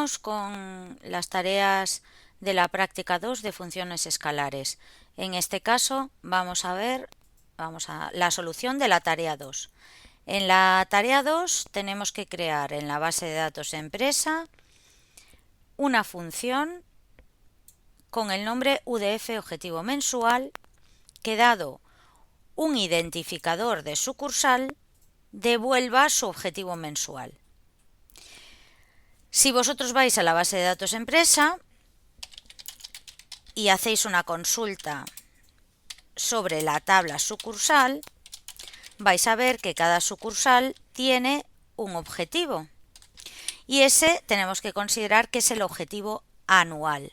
Seguimos con las tareas de la práctica 2 de funciones escalares. En este caso vamos a ver la solución de la tarea 2. En la tarea 2 tenemos que crear en la base de datos empresa una función con el nombre UDF objetivo mensual que, dado un identificador de sucursal, devuelva su objetivo mensual. Si vosotros vais a la base de datos empresa y hacéis una consulta sobre la tabla sucursal, vais a ver que cada sucursal tiene un objetivo y ese tenemos que considerar que es el objetivo anual.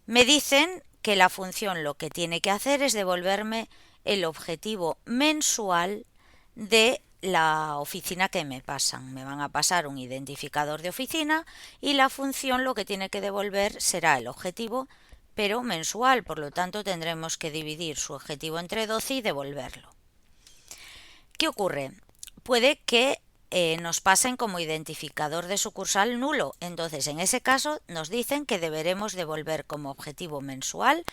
Me dicen que la función lo que tiene que hacer es devolverme el objetivo mensual de la oficina que me pasan. Me van a pasar un identificador de oficina y la función lo que tiene que devolver será el objetivo, pero mensual. Por lo tanto, tendremos que dividir su objetivo entre 12 y devolverlo. ¿Qué ocurre? Puede que nos pasen como identificador de sucursal nulo. Entonces, en ese caso, nos dicen que deberemos devolver como objetivo mensual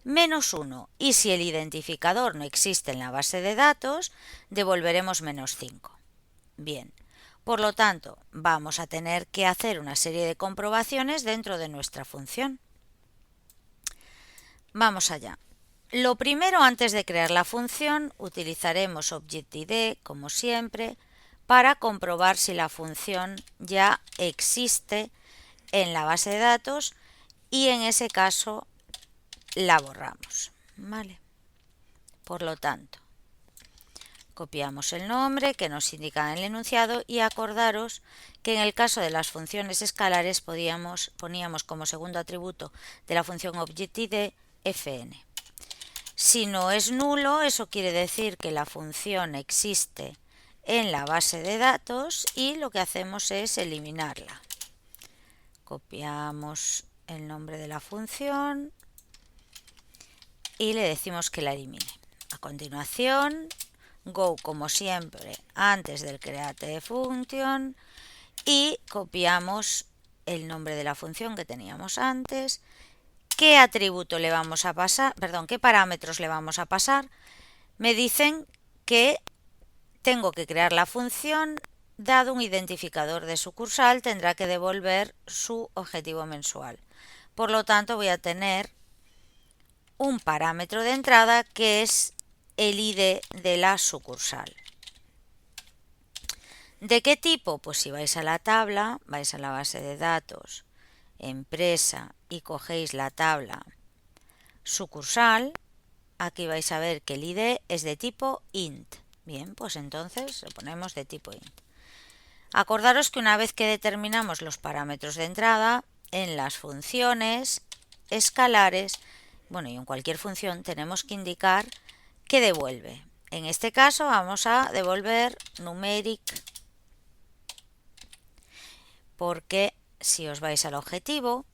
-1. Y si el identificador no existe en la base de datos, devolveremos -5. Bien, por lo tanto, vamos a tener que hacer una serie de comprobaciones dentro de nuestra función. Vamos allá. Lo primero, antes de crear la función, utilizaremos ObjectID, como siempre, para comprobar si la función ya existe en la base de datos y en ese caso la borramos. ¿Vale? Por lo tanto, copiamos el nombre que nos indica en el enunciado y acordaros que en el caso de las funciones escalares poníamos como segundo atributo de la función ObjectID fn. Si no es nulo, eso quiere decir que la función existe en la base de datos y lo que hacemos es eliminarla. Copiamos el nombre de la función y le decimos que la elimine. A continuación, go como siempre antes del createFunction y copiamos el nombre de la función que teníamos antes. ¿Qué atributo le vamos a pasar? ¿Qué parámetros le vamos a pasar? Me dicen que tengo que crear la función, dado un identificador de sucursal, tendrá que devolver su objetivo mensual. Por lo tanto, voy a tener un parámetro de entrada que es el ID de la sucursal. ¿De qué tipo? Pues si vais a la tabla, vais a la base de datos, empresa, y cogéis la tabla sucursal, aquí vais a ver que el ID es de tipo int. Bien, pues entonces lo ponemos de tipo int. Acordaros que una vez que determinamos los parámetros de entrada, en las funciones escalares, y en cualquier función tenemos que indicar qué devuelve. En este caso vamos a devolver numeric, porque si os vais al objetivo,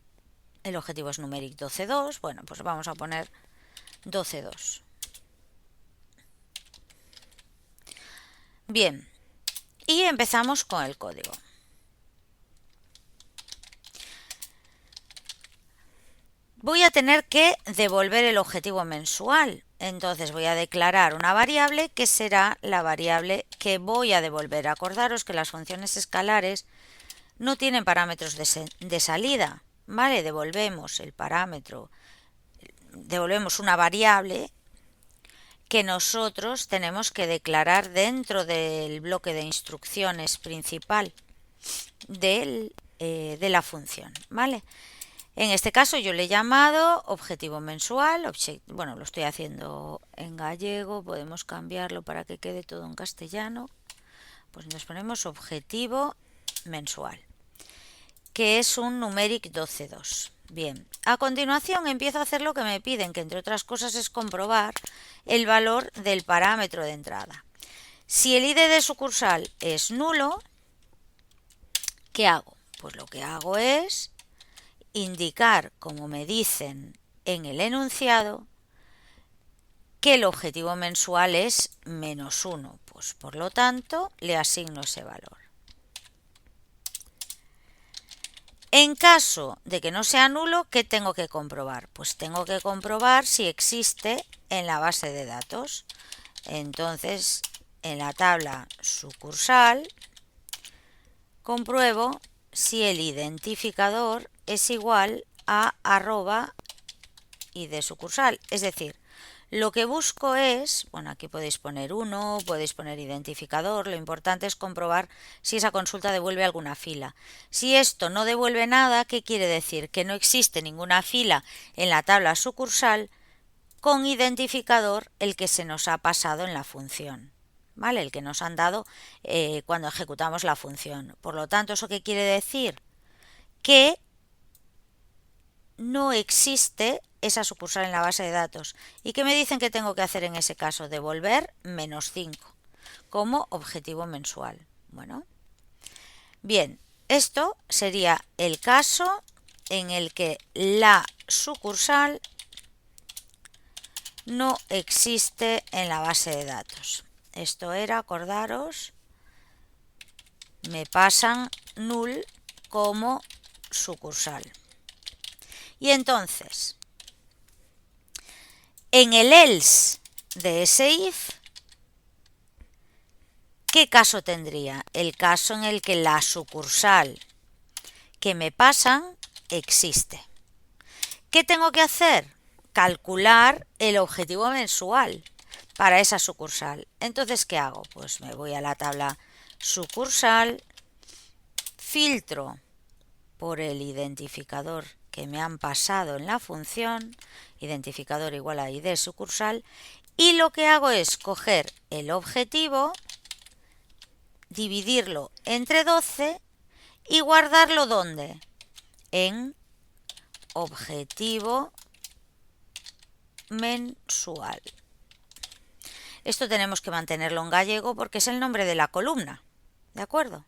el objetivo es numeric 12.2, pues vamos a poner 12.2. Bien, y empezamos con el código. Voy a tener que devolver el objetivo mensual. Entonces voy a declarar una variable que será la variable que voy a devolver. Acordaros que las funciones escalares no tienen parámetros de salida. ¿Vale? Devolvemos el parámetro, devolvemos una variable que nosotros tenemos que declarar dentro del bloque de instrucciones principal de la función. ¿Vale? En este caso yo le he llamado objetivo mensual, lo estoy haciendo en gallego, podemos cambiarlo para que quede todo en castellano. Pues nos ponemos objetivo mensual, que es un numeric 12.2. Bien, a continuación empiezo a hacer lo que me piden, que entre otras cosas es comprobar el valor del parámetro de entrada. Si el ID de sucursal es nulo, ¿qué hago? Pues lo que hago es indicar, como me dicen en el enunciado, que el objetivo mensual es -1. Pues por lo tanto le asigno ese valor. En caso de que no sea nulo, ¿qué tengo que comprobar? Pues tengo que comprobar si existe en la base de datos. Entonces, en la tabla sucursal, compruebo si el identificador es igual a arroba id sucursal. Es decir, lo que busco es, bueno, aquí podéis poner 1, podéis poner identificador, lo importante es comprobar si esa consulta devuelve alguna fila. Si esto no devuelve nada, ¿qué quiere decir? Que no existe ninguna fila en la tabla sucursal con identificador el que se nos ha pasado en la función, ¿vale? El que nos han dado cuando ejecutamos la función. Por lo tanto, ¿eso qué quiere decir? Que no existe esa sucursal en la base de datos. ¿Y qué me dicen que tengo que hacer en ese caso? Devolver -5 como objetivo mensual. Bueno, bien, esto sería el caso en el que la sucursal no existe en la base de datos. Esto era, acordaros, me pasan null como sucursal. Y entonces, en el else de ese if, ¿qué caso tendría? El caso en el que la sucursal que me pasan existe. ¿Qué tengo que hacer? Calcular el objetivo mensual para esa sucursal. Entonces, ¿qué hago? Pues me voy a la tabla sucursal, filtro por el identificador que me han pasado en la función, identificador igual a id sucursal, y lo que hago es coger el objetivo, dividirlo entre 12 y guardarlo ¿dónde? En objetivo mensual. Esto tenemos que mantenerlo en gallego porque es el nombre de la columna, ¿de acuerdo?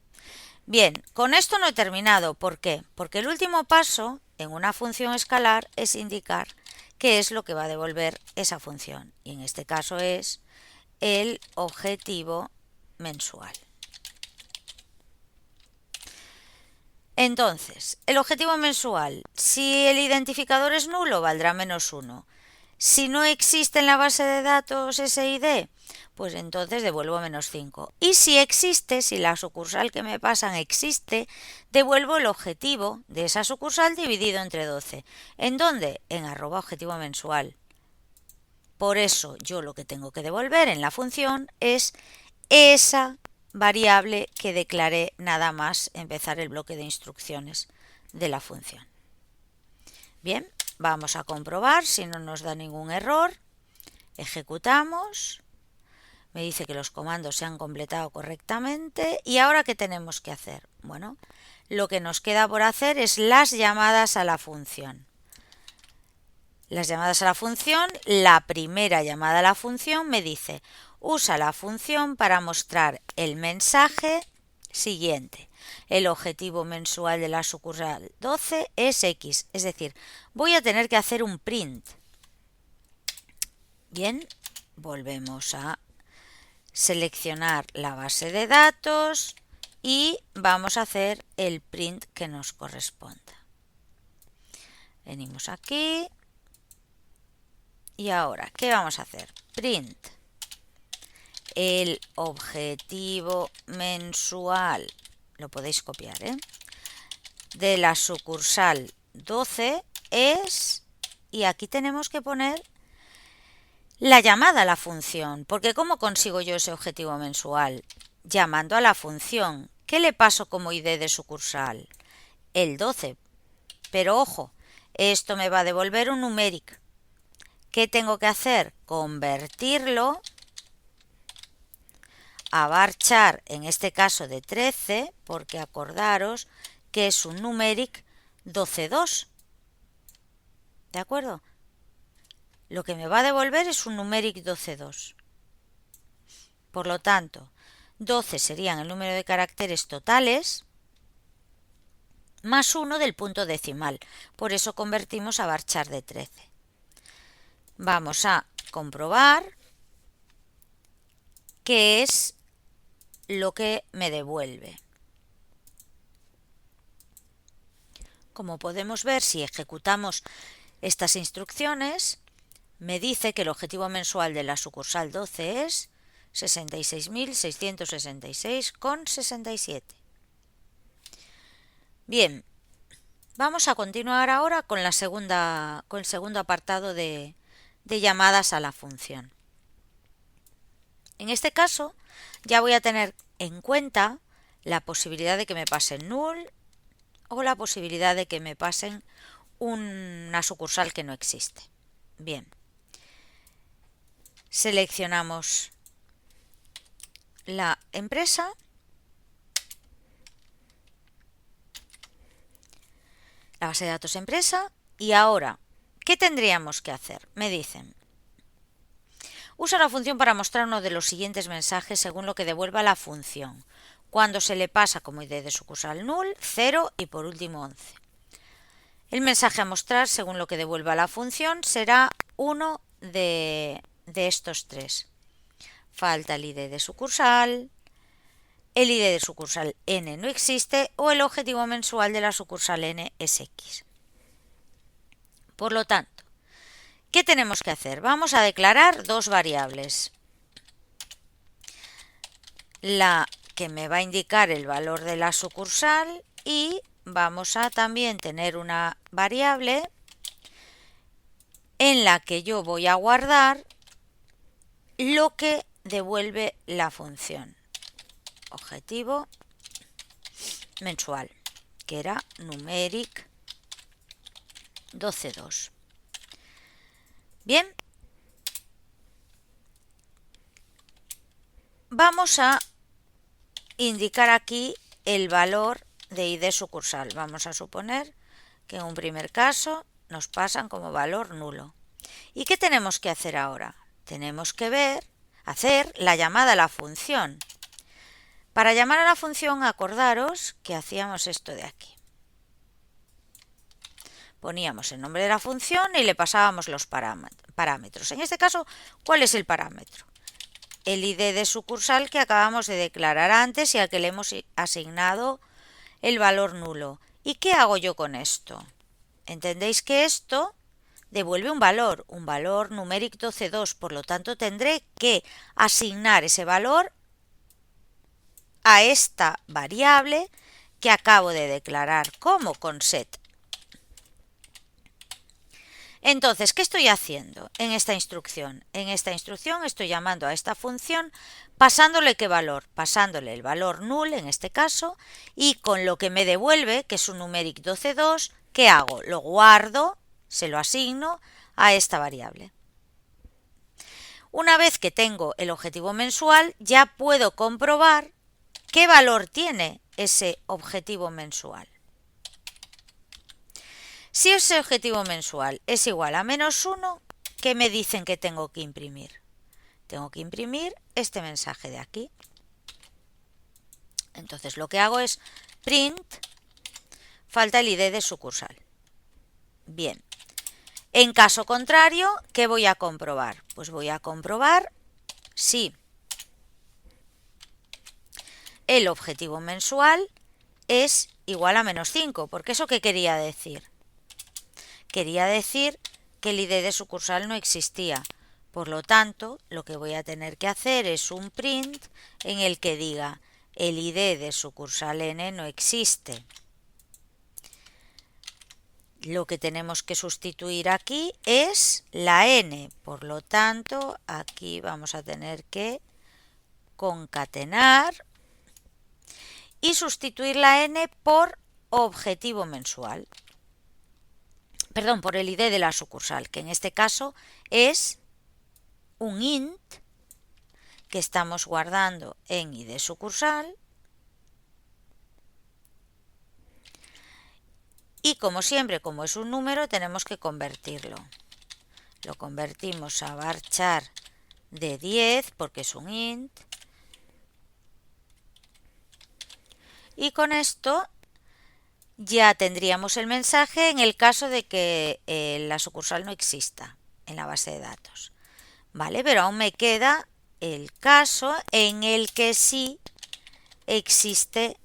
Bien, con esto no he terminado. ¿Por qué? Porque el último paso en una función escalar es indicar qué es lo que va a devolver esa función. Y en este caso es el objetivo mensual. Entonces, el objetivo mensual, si el identificador es nulo, valdrá -1. Si no existe en la base de datos ese ID, pues entonces devuelvo -5. Y si existe, si la sucursal que me pasan existe, devuelvo el objetivo de esa sucursal dividido entre 12. ¿En dónde? En arroba objetivo mensual. Por eso yo lo que tengo que devolver en la función es esa variable que declaré nada más empezar el bloque de instrucciones de la función. Bien, vamos a comprobar si no nos da ningún error. Ejecutamos. Me dice que los comandos se han completado correctamente. ¿Y ahora qué tenemos que hacer? Bueno, lo que nos queda por hacer es las llamadas a la función. Las llamadas a la función, la primera llamada a la función me dice, usa la función para mostrar el mensaje siguiente. El objetivo mensual de la sucursal 12 es X, es decir, voy a tener que hacer un print. Bien, volvemos a seleccionar la base de datos y vamos a hacer el print que nos corresponda. Venimos aquí. Y ahora, ¿qué vamos a hacer? Print el objetivo mensual, lo podéis copiar, de la sucursal 12 es, y aquí tenemos que poner la llamada a la función, porque ¿cómo consigo yo ese objetivo mensual? Llamando a la función. ¿Qué le paso como ID de sucursal? El 12. Pero ojo, esto me va a devolver un numeric. ¿Qué tengo que hacer? Convertirlo a varchar, en este caso de 13, porque acordaros que es un numeric 12.2. ¿De acuerdo? Lo que me va a devolver es un numeric 12.2. Por lo tanto, 12 serían el número de caracteres totales más 1 del punto decimal. Por eso convertimos a varchar de 13. Vamos a comprobar qué es lo que me devuelve. como podemos ver, si ejecutamos estas instrucciones, me dice que el objetivo mensual de la sucursal 12 es 66.666,67. Bien, vamos a continuar ahora con el segundo apartado de llamadas a la función. En este caso, ya voy a tener en cuenta la posibilidad de que me pasen null o la posibilidad de que me pasen una sucursal que no existe. Bien, seleccionamos la empresa, la base de datos empresa, y ahora, ¿qué tendríamos que hacer? Me dicen, usa la función para mostrar uno de los siguientes mensajes según lo que devuelva la función. Cuando se le pasa como ID de sucursal null, 0 y por último 11. El mensaje a mostrar según lo que devuelva la función será uno de estos tres. Falta el ID de sucursal, el ID de sucursal n no existe o el objetivo mensual de la sucursal n es x. Por lo tanto, ¿qué tenemos que hacer? Vamos a declarar dos variables. La que me va a indicar el valor de la sucursal y vamos a también tener una variable en la que yo voy a guardar lo que devuelve la función. Objetivo mensual, que era numeric 12.2. Bien, vamos a indicar aquí el valor de ID sucursal. Vamos a suponer que en un primer caso nos pasan como valor nulo. ¿Y qué tenemos que hacer ahora? Tenemos que hacer la llamada a la función. Para llamar a la función, acordaros que hacíamos esto de aquí. Poníamos el nombre de la función y le pasábamos los parámetros. En este caso, ¿cuál es el parámetro? El ID de sucursal que acabamos de declarar antes y al que le hemos asignado el valor nulo. ¿Y qué hago yo con esto? Entendéis que esto devuelve un valor numeric 12.2, por lo tanto tendré que asignar ese valor a esta variable que acabo de declarar como con set. Entonces, ¿qué estoy haciendo en esta instrucción? En esta instrucción estoy llamando a esta función pasándole ¿qué valor? Pasándole el valor null en este caso y con lo que me devuelve, que es un numeric 12.2, ¿qué hago? Lo guardo, se lo asigno a esta variable. Una vez que tengo el objetivo mensual, ya puedo comprobar qué valor tiene ese objetivo mensual. Si ese objetivo mensual es igual a -1, ¿qué me dicen que tengo que imprimir? Tengo que imprimir este mensaje de aquí. Entonces lo que hago es print, falta el ID de sucursal. Bien. En caso contrario, ¿qué voy a comprobar? Pues voy a comprobar si el objetivo mensual es igual a -5. Porque ¿eso qué quería decir? Quería decir que el ID de sucursal no existía. Por lo tanto, lo que voy a tener que hacer es un print en el que diga el ID de sucursal n no existe. Lo que tenemos que sustituir aquí es la n. Por lo tanto, aquí vamos a tener que concatenar y sustituir la n por objetivo mensual. Perdón, por el ID de la sucursal, que en este caso es un int que estamos guardando en ID sucursal. Y como siempre, como es un número, tenemos que convertirlo. Lo convertimos a varchar de 10 porque es un int. Y con esto ya tendríamos el mensaje en el caso de que la sucursal no exista en la base de datos. ¿Vale? Pero aún me queda el caso en el que sí existe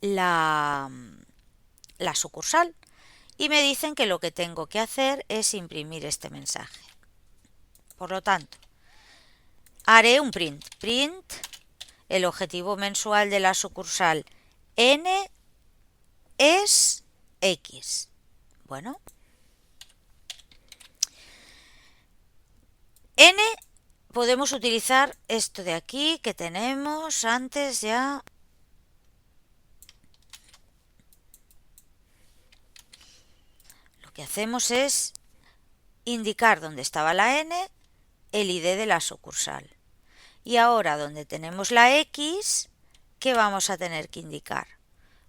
la la sucursal. Y me dicen que lo que tengo que hacer es imprimir este mensaje. Por lo tanto, haré un print. Print el objetivo mensual de la sucursal N es X. Bueno, N podemos utilizar esto de aquí que tenemos antes ya. Lo que hacemos es indicar dónde estaba la N, el ID de la sucursal. Y ahora donde tenemos la X, ¿qué vamos a tener que indicar?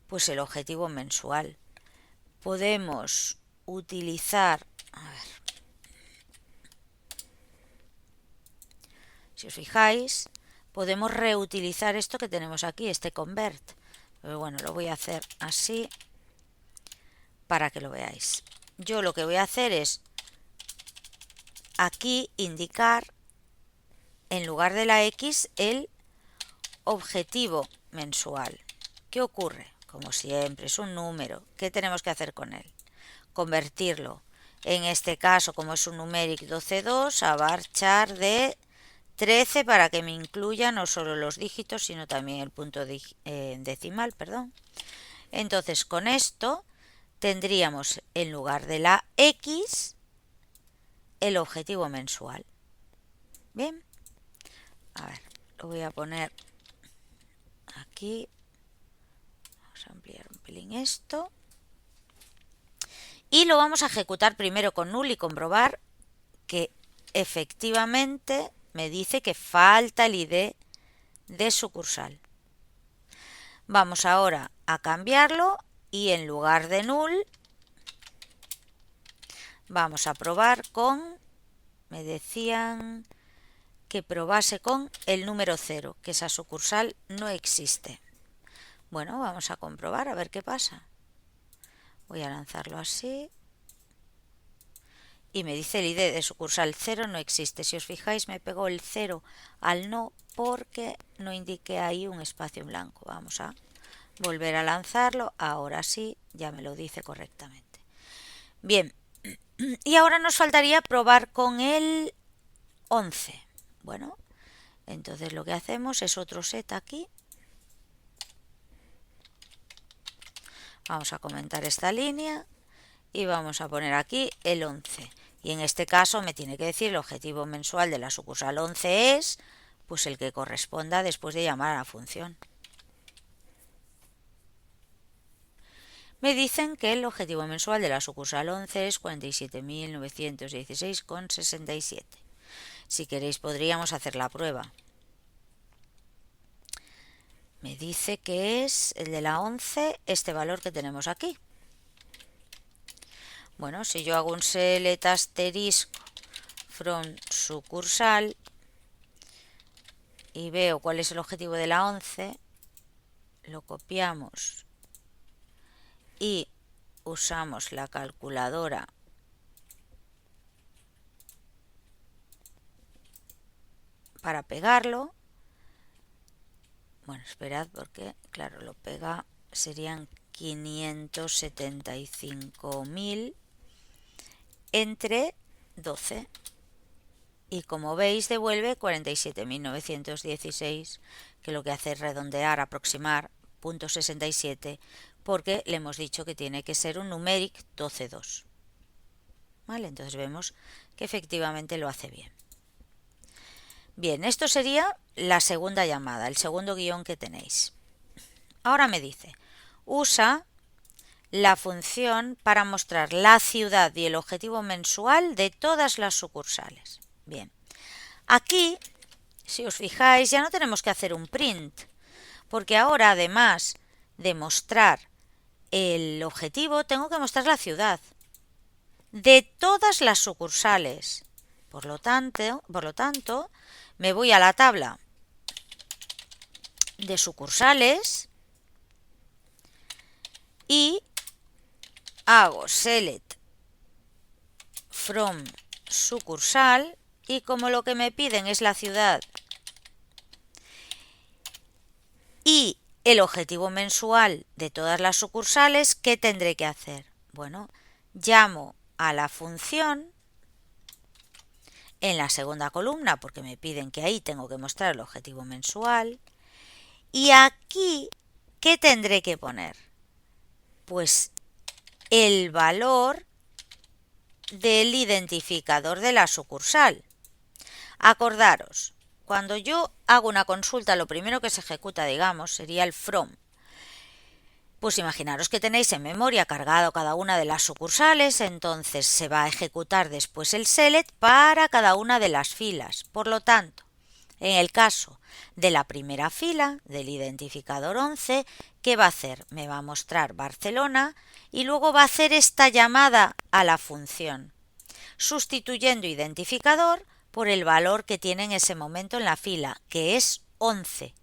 Pues el objetivo mensual. Podemos utilizar, a ver, si os fijáis, podemos reutilizar esto que tenemos aquí, este convert. Pero bueno, lo voy a hacer así para que lo veáis. Yo lo que voy a hacer es aquí indicar en lugar de la X el objetivo mensual. ¿Qué ocurre? Como siempre, es un número. ¿Qué tenemos que hacer con él? Convertirlo. En este caso, como es un numeric 12.2, a varchar de 13 para que me incluya no solo los dígitos, sino también el punto decimal, perdón. Entonces, con esto tendríamos en lugar de la X el objetivo mensual. Bien. A ver, lo voy a poner aquí. Vamos a ampliar un pelín esto. Y lo vamos a ejecutar primero con null y comprobar que efectivamente me dice que falta el ID de sucursal. Vamos ahora a cambiarlo y en lugar de null vamos a probar con, me decían que probase con el número 0, que esa sucursal no existe. Bueno, vamos a comprobar a ver qué pasa. Voy a lanzarlo así. Y me dice el ID de sucursal 0 no existe. Si os fijáis, me pegó el 0 al no porque no indiqué ahí un espacio en blanco. Vamos a volver a lanzarlo. Ahora sí, ya me lo dice correctamente. Bien, y ahora nos faltaría probar con el 11. Bueno, entonces lo que hacemos es otro set aquí. Vamos a comentar esta línea y vamos a poner aquí el 11. Y en este caso me tiene que decir el objetivo mensual de la sucursal 11 es pues el que corresponda después de llamar a la función. Me dicen que el objetivo mensual de la sucursal 11 es 47.916,67. Si queréis podríamos hacer la prueba. Me dice que es el de la 11 este valor que tenemos aquí. Bueno, si yo hago un select asterisco from sucursal y veo cuál es el objetivo de la 11, lo copiamos y usamos la calculadora para pegarlo. Bueno, esperad porque, claro, lo pega, serían 575.000 entre 12. Y como veis, devuelve 47.916, que lo que hace es redondear, aproximar, .67, porque le hemos dicho que tiene que ser un numeric 12.2. ¿Vale? Entonces vemos que efectivamente lo hace bien. Bien, esto sería la segunda llamada, el segundo guión que tenéis. Ahora me dice, usa la función para mostrar la ciudad y el objetivo mensual de todas las sucursales. Bien, aquí, si os fijáis, ya no tenemos que hacer un print, porque ahora además de mostrar el objetivo, tengo que mostrar la ciudad de todas las sucursales. Por lo tanto, me voy a la tabla de sucursales y hago select from sucursal y como lo que me piden es la ciudad y el objetivo mensual de todas las sucursales, ¿qué tendré que hacer? Bueno, llamo a la función en la segunda columna, porque me piden que ahí tengo que mostrar el objetivo mensual. Y aquí, ¿qué tendré que poner? Pues el valor del identificador de la sucursal. Acordaros, cuando yo hago una consulta, lo primero que se ejecuta, digamos, sería el from. Pues imaginaros que tenéis en memoria cargado cada una de las sucursales, entonces se va a ejecutar después el select para cada una de las filas. Por lo tanto, en el caso de la primera fila del identificador 11, ¿qué va a hacer? Me va a mostrar Barcelona y luego va a hacer esta llamada a la función, sustituyendo identificador por el valor que tiene en ese momento en la fila, que es 11.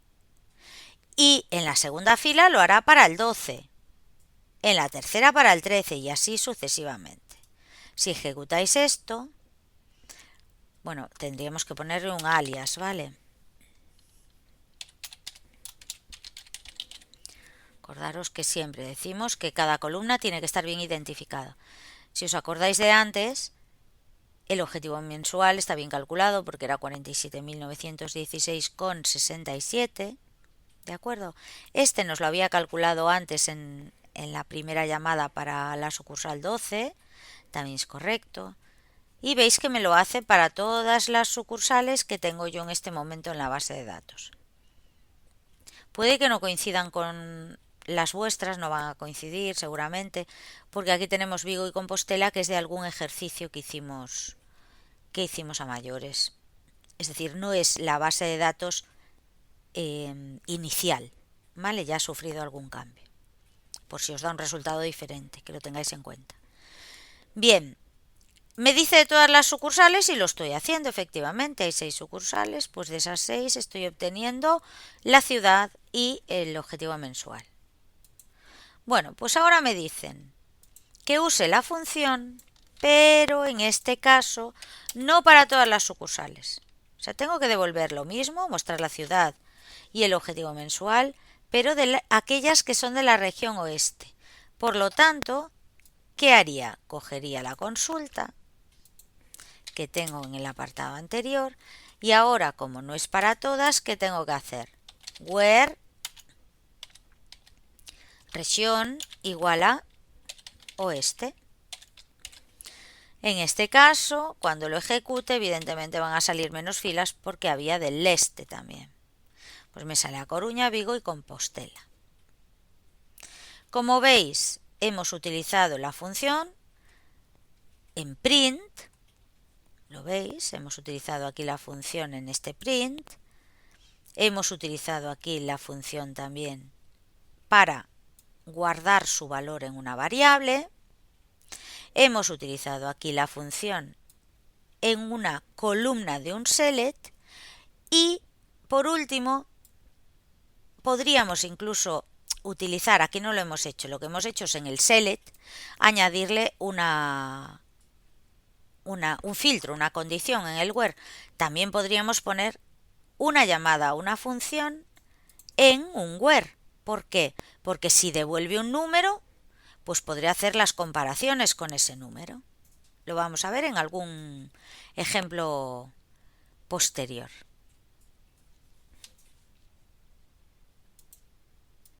Y en la segunda fila lo hará para el 12, en la tercera para el 13 y así sucesivamente. Si ejecutáis esto, bueno, tendríamos que ponerle un alias, ¿vale? Acordaros que siempre decimos que cada columna tiene que estar bien identificada. Si os acordáis de antes, el objetivo mensual está bien calculado porque era 47.916,67. ¿De acuerdo? Este nos lo había calculado antes en la primera llamada para la sucursal 12, también es correcto. Y veis que me lo hace para todas las sucursales que tengo yo en este momento en la base de datos. Puede que no coincidan con las vuestras, no van a coincidir seguramente, porque aquí tenemos Vigo y Compostela, que es de algún ejercicio que hicimos a mayores. Es decir, no es la base de datos inicial, ¿vale? Ya ha sufrido algún cambio, por si os da un resultado diferente, que lo tengáis en cuenta. Bien, me dice de todas las sucursales y lo estoy haciendo, efectivamente, hay 6 sucursales, pues de esas 6 estoy obteniendo la ciudad y el objetivo mensual. Bueno, pues ahora me dicen que use la función, pero en este caso no para todas las sucursales. O sea, tengo que devolver lo mismo, mostrar la ciudad y el objetivo mensual, pero de aquellas que son de la región oeste. Por lo tanto, ¿qué haría? Cogería la consulta que tengo en el apartado anterior y ahora, como no es para todas, ¿qué tengo que hacer? Where región igual a oeste. En este caso, cuando lo ejecute, evidentemente van a salir menos filas porque había del este también. Pues me sale a Coruña, Vigo y Compostela. Como veis, hemos utilizado la función en print. ¿Lo veis? Hemos utilizado aquí la función en este print. Hemos utilizado aquí la función también para guardar su valor en una variable. Hemos utilizado aquí la función en una columna de un select y, por último, podríamos incluso utilizar, aquí no lo hemos hecho, lo que hemos hecho es en el select añadirle un filtro, una condición en el where. También podríamos poner una llamada a una función en un where. ¿Por qué? Porque si devuelve un número, pues podré hacer las comparaciones con ese número. Lo vamos a ver en algún ejemplo posterior.